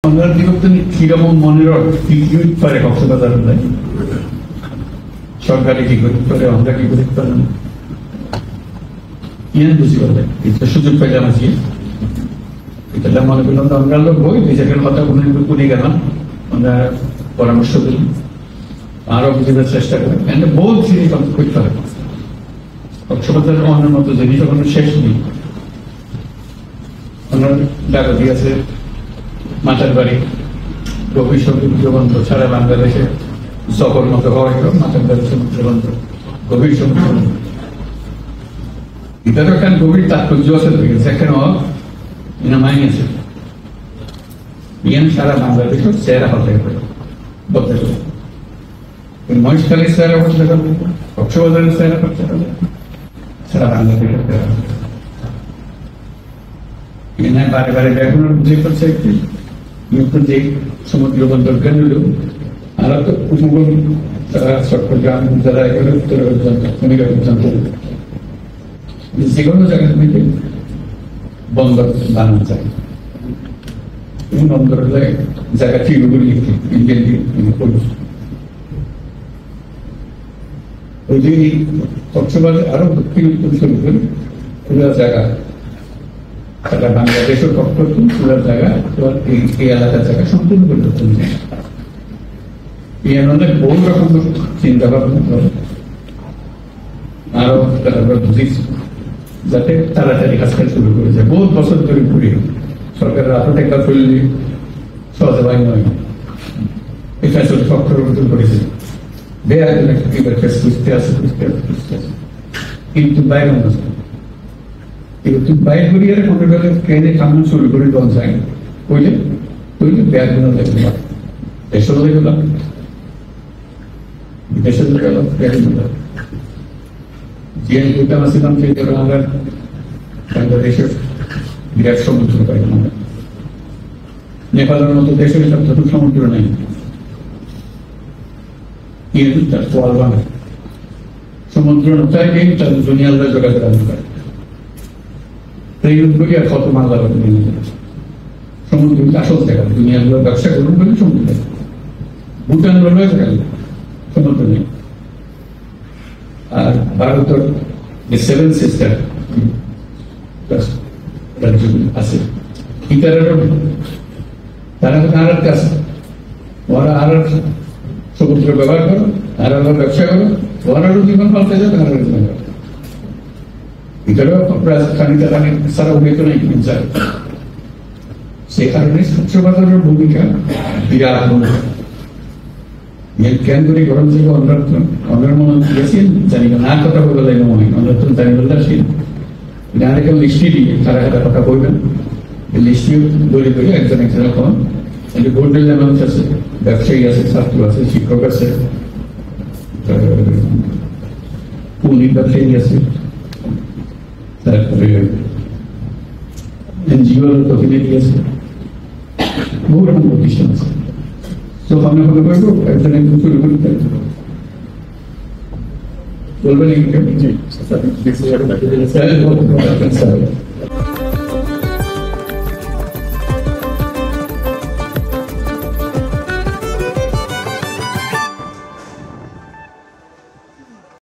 বাংলার বিভক্তি কিরকম মনের কি পারে কক্সবাজার নাই সরকারি কি করতে পারে আমরা কি করতে পারি ইয়ান বুঝি বলে এটা সুযোগ পাইলাম আজকে এটা মনে করলাম আমরা লোক বই নিজেদের কথা শুনে গেলাম আমরা পরামর্শ দিই আরো বুঝার চেষ্টা করি বহু জিনিস করতে হবে কক্সবাজারের অন্যের মতো জিনিস কোনো শেষ নেই ওনার ডাকাতি আছে মাথার বাড়ি গভীর সমুদ্র বন্ধ সারা বাংলাদেশে জগর মতো হওয়া গেল মাথার বাড়ি সমুদ্র বন্ধ গভীর সমুদ্র বন্ধ এটারও একটা গভীর তাৎপর্য আছে যেখানে মাইনে আছে সারা বাংলাদেশের চেহারা হতে পারে বলতে পারে মহেশখালীর চেহারা করতে পারবে কক্সবাজারের চেহারা করতে পারবে সারা বাংলাদেশের চেহারা বারে বারে ব্যাকরণ বুঝে করছে একটি যে সমুদ্র বন্দর কেন্দ্র আর তো উপকূল চট্টগ্রাম যারা এখানে উত্তর পর্যন্ত পর্যন্ত যে কোনো জায়গা থেকে বন্দর বানানো যায় বন্দর হলে জায়গা চিরগুলি ইন্ডিয়ান ওই যে কক্সবাজার আরো দক্ষিণ উত্তর শুরু করে পুরো জায়গা সারা বাংলাদেশের পক্ষ পুরো জায়গা এই এলাকার জায়গা সম্পূর্ণ পরিবর্তন অনেক বহু রকম চিন্তা ভাবনা করে আরো বুঝিয়েছি যাতে তাড়াতাড়ি কাজটা শুরু করে যায় বহু বছর ধরে ঘুরে সরকারের আরো টাকা চললে সহজে বাই নয় এই ফ্যাসিলিটি সক্রিয় গঠন করেছে খুঁজতে আছে কিন্তু বাইরে কিন্তু বাইরে করিয়ে মনে করে ট্রেনে কামন শুরু করে দল যায় কইলে কইলে ব্যাগ গুলো দেখতে পারে দেশের লেগে লাগে বিদেশের লেগে ব্যাগ গুলো যে দুইটা আসছিলাম সেই আমরা বাংলাদেশের বিরাট সমুদ্র পাই আমরা নেপালের মতো দেশের যতটুকু সমুদ্র নেই কিন্তু তার ফল বানায় সমুদ্র চাইলেই তার দুনিয়ার যোগাযোগ আনতে পারে ট্রেনগুলি আর কত মাল্লা নিয়ে যাবে সমুদ্র আসল জায়গা দুনিয়ার ব্যবসা করুন বলে সমুদ্র ভুটান বলে সমুদ্র নেই আর ভারতের যে সেভেন সিস্টার রাজ্যগুলি আছে ইতারেরও তারা তো আর কাছে ওরা আর সমুদ্র ব্যবহার করো আর ব্যবসা করো ওরারও জীবন পাল্টে যাবে আর জীবন এটারও রাজধানীতে সারা উন্নত নেই যায় সে কারণে কক্সবাজারের ভূমিকা বিরাট কেন করে গরম থেকে অন্যান্য মনে দিয়েছেন জানি না কথা বলে দেয় মনে হয় অন্য জানি বলতে আসেন আরেকটা লিস্টি দিয়ে তারা একটা কথা বলবেন লিস্টিও বলে বলে একজন কম বোর্ডের মানুষ আছে ব্যবসায়ী আছে ছাত্র আছে শিক্ষক আছে পুলিশ ব্যবসায়ী আছে তারপরে এনজিওর প্রতিনিধি আছে বহু রকম প্রতিষ্ঠান আছে তো আমরা মনে করবো একজন একজন শুরু করতে বলবেন